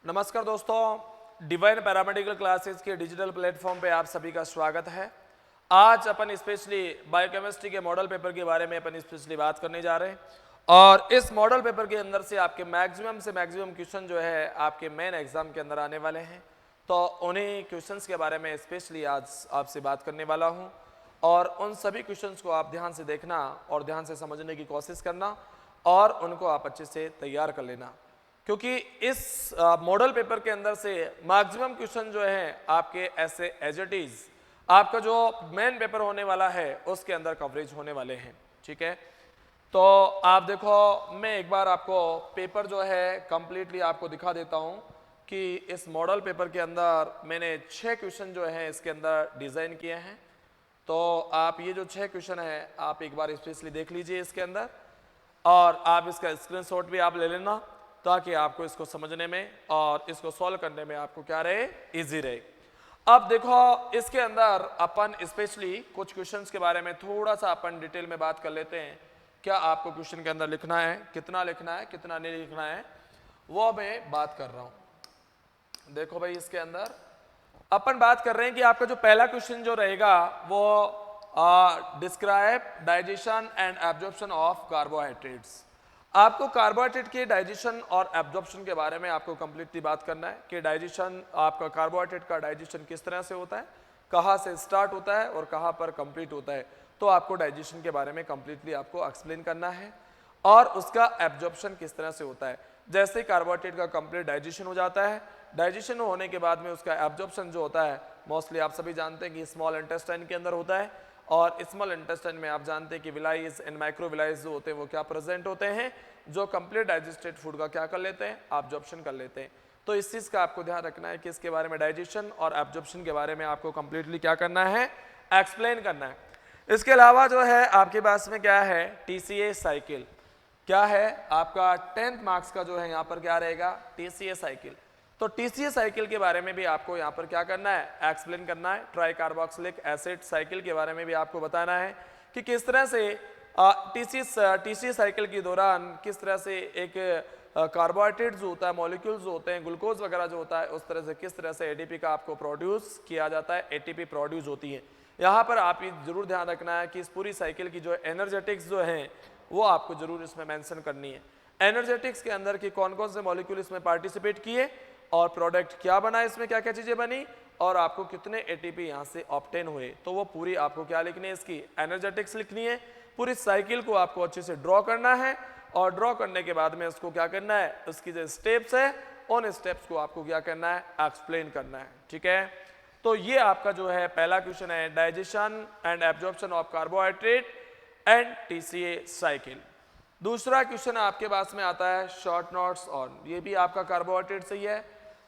नमस्कार दोस्तों, divine paramedical classes के डिजिटल प्लेटफॉर्म पे आप सभी का स्वागत है। आज अपन स्पेशली बायोकेमिस्ट्री के मॉडल पेपर के बारे में अपन स्पेशली बात करने जा रहे हैं और इस मॉडल पेपर के अंदर से आपके मैक्सिमम से मैक्सिमम क्वेश्चन जो है आपके मेन एग्जाम के अंदर आने वाले हैं। तो उन्हीं क्वेश्चंस के बारे में स्पेशली आज आपसे बात करने वाला हूँ और उन सभी क्वेश्चंस को आप ध्यान से देखना और ध्यान से समझने की कोशिश करना और उनको आप अच्छे से तैयार कर लेना, क्योंकि इस मॉडल पेपर के अंदर से मैक्सिमम क्वेश्चन जो है आपके ऐसे एज इट इज आपका जो मेन पेपर होने वाला है उसके अंदर कवरेज होने वाले हैं। ठीक है, तो आप देखो, मैं एक बार आपको पेपर जो है कंप्लीटली आपको दिखा देता हूं कि इस मॉडल पेपर के अंदर मैंने 6 क्वेश्चन जो है इसके अंदर डिजाइन किए हैं। तो आप ये जो 6 क्वेश्चन है आप एक बार स्पेशली देख लीजिए इसके अंदर और आप इसका स्क्रीनशॉट भी आप ले लेना ताकि आपको इसको समझने में और इसको सॉल्व करने में आपको क्या रहे, इजी रहे। अब देखो, इसके अंदर अपन स्पेशली कुछ क्वेश्चंस के बारे में थोड़ा सा अपन डिटेल में बात कर लेते हैं। क्या आपको क्वेश्चन के अंदर लिखना है, कितना लिखना है, कितना नहीं लिखना है, वो मैं बात कर रहा हूं। देखो भाई, इसके अंदर अपन बात कर रहे हैं कि आपका जो पहला क्वेश्चन जो रहेगा वो describe digestion and absorption of carbohydrates. आपको कार्बोहाइड्रेट के डाइजेशन और एब्जॉर्प्शन के बारे में आपको कंप्लीटली बात करना है कि डाइजेशन, आपका कार्बोहाइड्रेट का डाइजेशन किस तरह से होता है, कहाँ से स्टार्ट होता है और कहाँ पर कंप्लीट होता है। तो आपको डाइजेशन के बारे में कंप्लीटली आपको एक्सप्लेन करना है और उसका एब्जॉर्प्शन किस तरह से होता है। जैसे कार्बोहाइड्रेट का कंप्लीट डाइजेशन हो जाता है, डाइजेशन होने के बाद में उसका एब्जॉर्प्शन जो होता है मोस्टली आप सभी जानते हैं कि स्मॉल इंटेस्टाइन के अंदर होता है और स्मॉल इंटेस्टाइन में आप जानते हैं कि विलाइज एंड माइक्रोविलाइज जो होते हैं वो क्या प्रेजेंट होते हैं, जो कंप्लीट डाइजेस्टेड फूड का क्या कर लेते हैं, एब्जॉर्प्शन कर लेते हैं। तो इस चीज का आपको ध्यान रखना है कि इसके बारे में डाइजेशन और एब्जॉर्प्शन के बारे में आपको कंप्लीटली क्या करना है, एक्सप्लेन करना है। इसके अलावा जो है आपके पास में क्या है, टीसीए साइकिल। क्या है आपका 10th मार्क्स का जो है यहाँ पर क्या रहेगा, टीसीए साइकिल। तो टीसीए साइकिल के बारे में भी आपको यहाँ पर क्या करना है, एक्सप्लेन करना है। ट्राई कार्बोक्सिलिक एसिड साइकिल के बारे में भी आपको बताना है कि किस तरह से टीसीए साइकिल के दौरान किस तरह से एक कार्बोहाइड्रेट जो होता है, मॉलिक्यूल्स जो होते हैं, ग्लूकोज वगैरह जो होता है, उस तरह से किस तरह से एटीपी का आपको प्रोड्यूस किया जाता है, एटीपी प्रोड्यूस होती है। यहाँ पर आप ये जरूर ध्यान रखना है कि इस पूरी साइकिल की जो एनर्जेटिक्स जो है वो आपको जरूर इसमें मेंशन करनी है। एनर्जेटिक्स के अंदर की कौन कौन से मॉलिक्यूल इसमें पार्टिसिपेट किए और प्रोडक्ट क्या बना, इसमें क्या क्या चीजें बनी और आपको कितने एटीपी यहाँ से ऑब्टेन हुए। तो वो पूरी आपको क्या लिखनी है, इसकी एनर्जेटिक्स लिखनी है। पूरी साइकिल को आपको अच्छे से ड्रॉ करना है और ड्रॉ करने के बाद में उसको क्या करना है, उसकी जो स्टेप्स है उन स्टेप्स को आपको क्या करना है, एक्सप्लेन करना है। ठीक है, तो ये आपका जो है पहला क्वेश्चन है, digestion and absorption of carbohydrate and TCA cycle. दूसरा क्वेश्चन आपके पास में आता है शॉर्ट नोट्स ऑन, ये भी आपका कार्बोहाइड्रेट से ही है,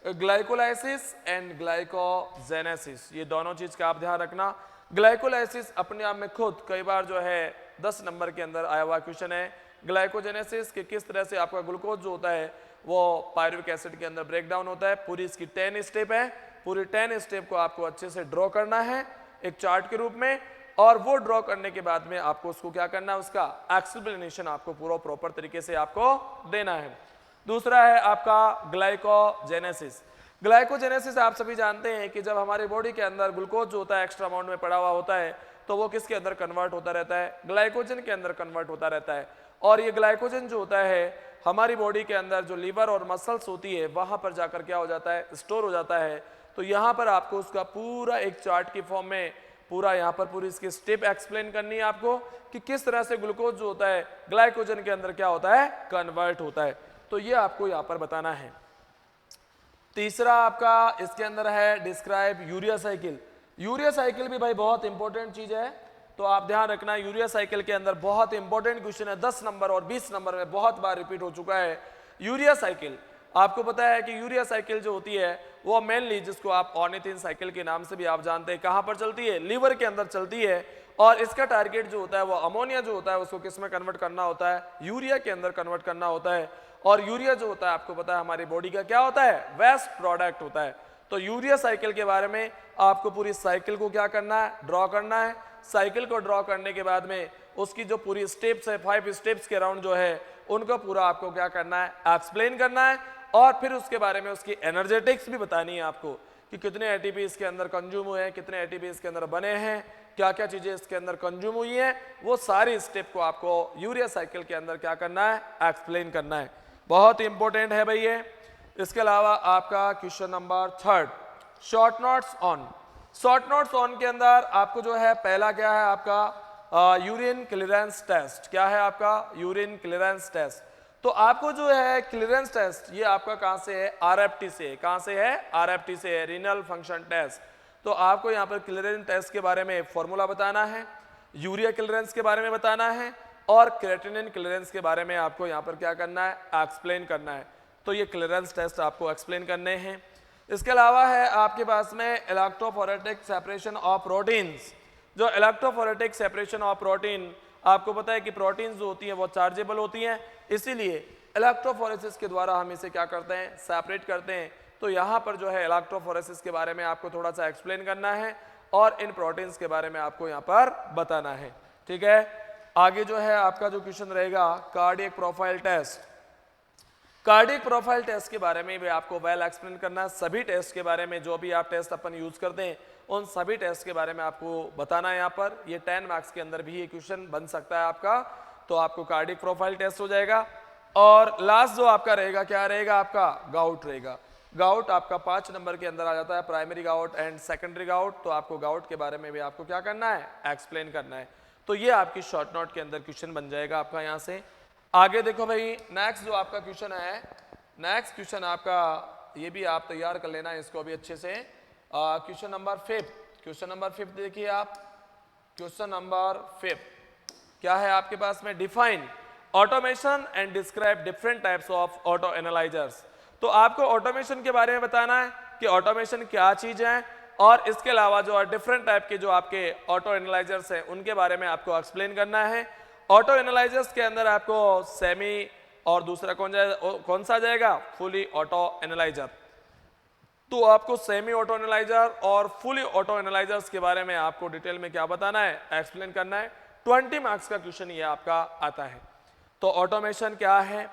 ग्लाइकोलाइसिस एंड ग्लाइकोजेनेसिस। ये दोनों चीज का आप ध्यान रखना। ग्लाइकोलाइसिस अपने आप में खुद कई बार जो है 10 नंबर के अंदर आया हुआ क्वेश्चन है। ग्लाइकोजेनेसिस के किस तरह से आपका ग्लूकोज जो होता है वो पायरुविक एसिड के अंदर ब्रेक डाउन होता है। पूरी इसकी 10 स्टेप है, पूरी 10 स्टेप को आपको अच्छे से ड्रॉ करना है एक चार्ट के रूप में और वो ड्रॉ करने के बाद में आपको उसको क्या करना है, उसका एक्सप्लेनेशन आपको पूरा प्रॉपर तरीके से आपको देना है। दूसरा है आपका ग्लाइकोजेनेसिस। ग्लाइकोजेनेसिस आप सभी जानते हैं कि जब हमारे बॉडी के अंदर ग्लूकोज जो होता है एक्स्ट्रा अमाउंट में पड़ा हुआ होता है तो वो किसके अंदर कन्वर्ट होता रहता है, ग्लाइकोजन के अंदर कन्वर्ट होता रहता है। और ये ग्लाइकोजन जो होता है हमारी बॉडी के अंदर जो लीवर और मसल्स होती है वहां पर जाकर क्या हो जाता है, स्टोर हो जाता है। तो यहाँ पर आपको उसका पूरा एक चार्ट की फॉर्म में पूरा यहाँ पर पूरी इसकी स्टेप एक्सप्लेन करनी है आपको कि किस तरह से ग्लूकोज जो होता है ग्लाइकोजन के अंदर क्या होता है, कन्वर्ट होता है। तो ये आपको यहाँ पर बताना है। तीसरा आपका इसके अंदर है describe urea cycle. Urea cycle भी भाई बहुत इंपॉर्टेंट चीज है, तो आप ध्यान रखना। यूरिया साइकिल के अंदर बहुत इंपॉर्टेंट क्वेश्चन है, 10 नंबर और 20 नंबर में बहुत बार रिपीट हो चुका है। यूरिया साइकिल आपको पता है कि यूरिया साइकिल जो होती है वो मेनली, जिसको आप ऑर्निथिन साइकिल के नाम से भी आप जानते हैं, कहां पर चलती है, लीवर के अंदर चलती है। और इसका टारगेट जो होता है वो अमोनिया जो होता है उसको किस में कन्वर्ट करना होता है, यूरिया के अंदर कन्वर्ट करना होता है। और यूरिया जो होता है आपको पता है हमारी बॉडी का क्या होता है, वेस्ट प्रोडक्ट होता है। तो यूरिया साइकिल के बारे में आपको पूरी साइकिल को क्या करना है, ड्रॉ करना है। साइकिल को ड्रॉ करने के बाद में उसकी जो पूरी स्टेप्स है, 5 स्टेप्स के राउंड जो है उनको पूरा आपको क्या करना है, एक्सप्लेन करना है। और फिर उसके बारे में उसकी एनर्जेटिक्स भी बतानी है आपको कि कितने एटीपी इसके अंदर कंज्यूम हुए हैं, कितने एटीपी इसके अंदर बने हैं, क्या क्या चीजें इसके अंदर कंज्यूम हुई हैं, वो सारी स्टेप को आपको यूरिया साइकिल के अंदर क्या करना है, एक्सप्लेन करना है। बहुत इंपॉर्टेंट है भाई ये। इसके अलावा आपका question number 3, short notes on. Short notes on के अंदर आपको जो है पहला क्या है आपका यूरिन क्लियरेंस टेस्ट। क्या है आपका यूरिन क्लियरेंस टेस्ट। तो आपको जो है क्लियरेंस टेस्ट ये आपका कहां से है, आरएफटी से। कहां से है, आरएफटी से है, रीनल फंक्शन टेस्ट। तो आपको यहाँ पर क्लियरेंस टेस्ट के बारे में फॉर्मूला बताना है, यूरिया क्लियरेंस के बारे में बताना है और क्रेटिनिन क्लियरेंस के बारे में आपको यहाँ पर क्या करना है, एक्सप्लेन करना है। तो ये क्लियरेंस टेस्ट आपको एक्सप्लेन करने हैं। इसके अलावा है आपके पास में इलेक्ट्रोफोरेटिक सेपरेशन ऑफ प्रोटीन्स। जो इलेक्ट्रोफोरेटिक सेपरेशन ऑफ प्रोटीन, आपको पता है कि प्रोटीन्स जो होती हैं वो चार्जेबल होती हैं, इसीलिए इलेक्ट्रोफोरेसिस के द्वारा हम इसे क्या करते हैं, सेपरेट करते हैं। तो यहाँ पर जो है इलेक्ट्रोफोरेसिस के बारे में आपको थोड़ा सा एक्सप्लेन करना है और इन प्रोटीन्स के बारे में आपको यहाँ पर बताना है। ठीक है, आगे जो है आपका जो क्वेश्चन रहेगा cardiac profile test. Cardiac profile test के बारे में भी आपको वेल एक्सप्लेन करना है। सभी टेस्ट के बारे में, जो भी आप टेस्ट अपन यूज करते हैं उन सभी टेस्ट के बारे में आपको बताना है। यहाँ पर ये 10 मार्क्स के अंदर भी ये क्वेश्चन बन सकता है आपका। तो आपको कार्डियक प्रोफाइल टेस्ट हो जाएगा। और लास्ट जो आपका रहेगा क्या रहेगा, आपका गाउट रहेगा। गाउट आपका 5 नंबर के अंदर आ जाता है, primary gout and secondary gout. तो आपको गाउट के बारे में भी आपको क्या करना है, एक्सप्लेन करना है। तो ये आपकी शॉर्ट नोट के अंदर क्वेश्चन बन जाएगा आपका। यहाँ से आगे देखो भाई, नेक्स्ट जो आपका क्वेश्चन है, नेक्स्ट क्वेश्चन आपका ये भी आप तैयार कर लेना है इसको भी अच्छे से। क्वेश्चन नंबर 5, क्वेश्चन नंबर 5 देखिए आप। क्वेश्चन नंबर 5 क्या है आपके पास में, define automation and describe different types of auto analysers. तो आपको ऑटोमेशन के बारे में बताना है कि ऑटोमेशन क्या चीज है, और इसके अलावा जो डिफरेंट टाइप के जो आपके ऑटो एनालाइजर्स हैं उनके बारे में आपको एक्सप्लेन करना है। ऑटो एनालाइजर्स के अंदर आपको सेमी और दूसरा कौन सा जाएगा, फुली ऑटो एनालाइजर। तो आपको सेमी ऑटो एनालाइजर और फुली ऑटो एनालाइजर्स के बारे में आपको डिटेल में क्या बताना है, एक्सप्लेन करना है। 20 मार्क्स का क्वेश्चन ये आपका आता है। तो ऑटोमेशन क्या है,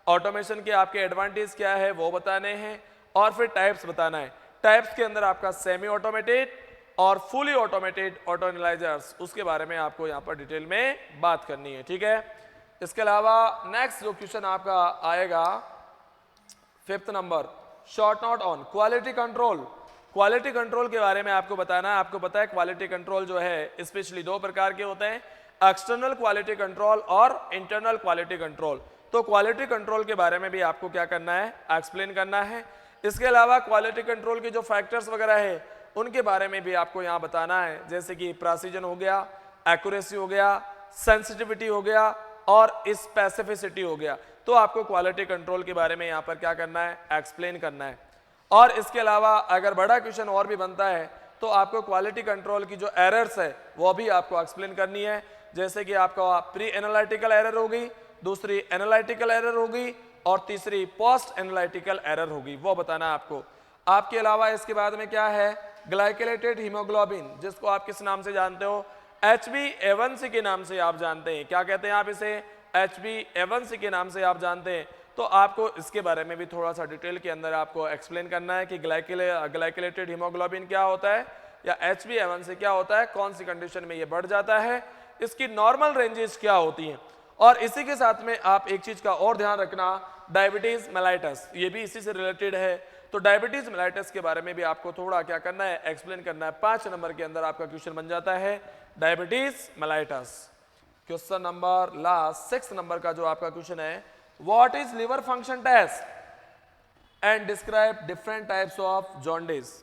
ऑटोमेशन के आपके एडवांटेज क्या है वो बताने हैं, और फिर टाइप्स बताना है। टाइप्स के अंदर आपका सेमी ऑटोमेटेड और फुली ऑटोमेटेड ऑटो एनालाइजर्स, उसके बारे में आपको यहाँ पर डिटेल में बात करनी है। ठीक है, इसके अलावा नेक्स्ट जो क्वेश्चन आपका आएगा 5th number, short note on quality control. Quality control के बारे में आपको बताना है। आपको पता है क्वालिटी कंट्रोल जो है स्पेशली 2 प्रकार के होते हैं, एक्सटर्नल क्वालिटी कंट्रोल और इंटरनल क्वालिटी कंट्रोल। तो क्वालिटी कंट्रोल के बारे में भी आपको क्या करना है, एक्सप्लेन करना है। इसके अलावा क्वालिटी कंट्रोल के जो फैक्टर्स वगैरह है उनके बारे में भी आपको यहाँ बताना है, जैसे कि प्रेसिजन हो गया, एक्यूरेसी हो गया, सेंसिटिविटी हो गया और स्पेसिफिसिटी हो गया। तो आपको क्वालिटी कंट्रोल के बारे में यहाँ पर क्या करना है, एक्सप्लेन करना है। और इसके अलावा अगर बड़ा क्वेश्चन और भी बनता है तो आपको क्वालिटी कंट्रोल की जो एरर्स है वो भी आपको एक्सप्लेन करनी है, जैसे कि आपका प्री एनालिटिकल एरर होगी, दूसरी एनालिटिकल एरर होगी और तीसरी पोस्ट एनालिटिकल एरर होगी, वो बताना है आपको। आपके अलावा इसके बाद में क्या है, ग्लाइकोलेटेड हीमोग्लोबिन, जिसको आप किस नाम से जानते हो, HbA1c के नाम से आप जानते हैं। क्या कहते हैं आप इसे, HbA1c के नाम से आप जानते हैं। तो आपको इसके बारे में भी थोड़ा सा डिटेल के अंदर आपको एक्सप्लेन करना है कि ग्लाइकोलेटेड हीमोग्लोबिन क्या होता है या HbA1c क्या होता है, कौन सी कंडीशन में ये बढ़ जाता है, इसकी नॉर्मल रेंजेस क्या होती हैं। और इसी के साथ में आप एक चीज का और ध्यान रखना, डायबिटीज मेलाइटस, ये भी इसी से रिलेटेड है। तो डायबिटीज मेलाइटस के बारे में भी आपको थोड़ा क्या करना है, एक्सप्लेन करना है। 5 नंबर के अंदर आपका क्वेश्चन बन जाता है diabetes mellitus. Question number last 6 number का जो आपका क्वेश्चन है, what is liver function test and describe different types of jaundice.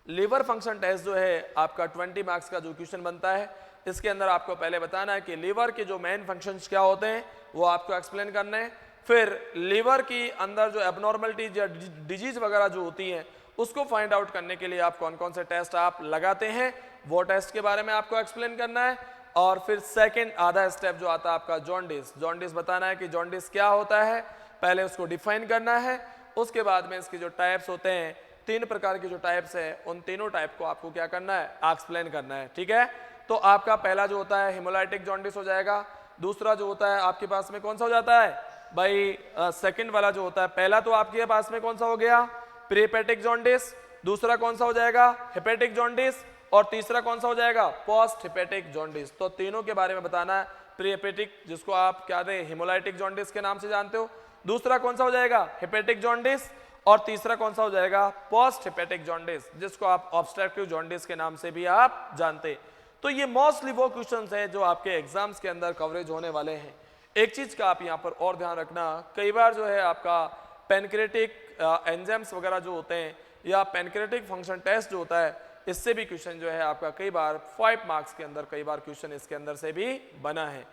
Liver function test जो है आपका 20 मार्क्स का जो क्वेश्चन बनता है, इसके अंदर आपको पहले बताना है कि लीवर के जो मेन फंक्शंस क्या होते हैं वो आपको एक्सप्लेन करने हैं। फिर लीवर की अंदर जो एबनॉर्मलिटीज या डिजीज वगैरह जो होती हैं उसको फाइंड आउट करने के लिए आप कौन कौन से टेस्ट आप लगाते हैं वो टेस्ट के बारे में आपको एक्सप्लेन करना है। और फिर सेकंड आधा स्टेप जो आता है आपका जॉन्डिस, जॉन्डिस बताना है कि जॉन्डिस क्या होता है, पहले उसको डिफाइन करना है। उसके बाद में इसके जो टाइप्स होते हैं, 3 प्रकार के जो टाइप्स है, उन तीनों टाइप को आपको क्या करना है, एक्सप्लेन करना है। ठीक है, तो आपका पहला जो होता है हिमोलाइटिक जॉन्डिस हो जाएगा, दूसरा जो होता है आपके पास में कौन सा हो जाता है, भाई सेकंड वाला जो होता है, पहला तो आपके पास में कौन सा हो गया, प्री हेपेटिक जॉन्डिस, दूसरा कौन सा हो जाएगा, हेपेटिक जॉन्डिस, और तीसरा कौन सा हो जाएगा, पोस्ट हेपेटिक जॉन्डिस। तो तीनों के बारे में बताना है। प्री हेपेटिक जिसको आप क्या दे हिमोलाइटिक जॉन्डिस के नाम से जानते हो, दूसरा कौन सा हो जाएगा हेपेटिक जॉन्डिस, और तीसरा कौन सा हो जाएगा पोस्ट हेपेटिक जॉन्डिस जिसको आप ऑब्स्ट्रक्टिव जॉन्डिस के नाम से भी आप जानते। तो ये मोस्टली वो क्वेश्चंस हैं जो आपके एग्जाम्स के अंदर कवरेज होने वाले हैं। एक चीज का आप यहाँ पर और ध्यान रखना, कई बार जो है आपका पैनक्रेटिक एंजाइम्स वगैरह जो होते हैं या पैनक्रेटिक फंक्शन टेस्ट जो होता है, इससे भी क्वेश्चन जो है आपका कई बार 5 मार्क्स के अंदर कई बार क्वेश्चन इसके अंदर से भी बना है।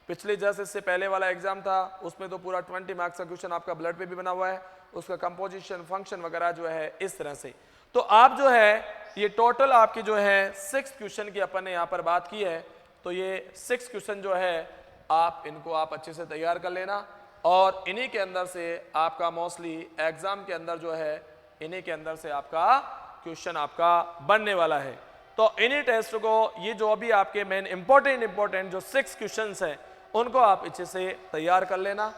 पिछले जस्ट इससे पहले वाला एग्जाम था उसमें तो पूरा 20 मार्क्स का क्वेश्चन आपका ब्लड पे भी बना हुआ है, उसका कंपोजिशन फंक्शन वगैरह जो है इस तरह से। तो आप जो है ये टोटल आपकी जो है 6 क्वेश्चन की अपन ने यहाँ पर बात की है। तो ये 6 क्वेश्चन जो है आप इनको आप अच्छे से तैयार कर लेना, और इन्हीं के अंदर से आपका मोस्टली एग्जाम के अंदर जो है इन्हीं के अंदर से आपका क्वेश्चन आपका बनने वाला है। तो इन्हीं टेस्ट को ये जो भी आपके मेन इंपॉर्टेंट जो 6 क्वेश्चंस हैं उनको आप अच्छे से तैयार कर लेना,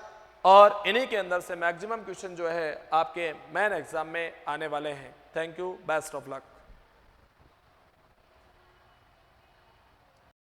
और इन्हीं के अंदर से मैक्सिमम क्वेश्चन जो है आपके मेन एग्जाम में आने वाले हैं। Thank you, best of luck.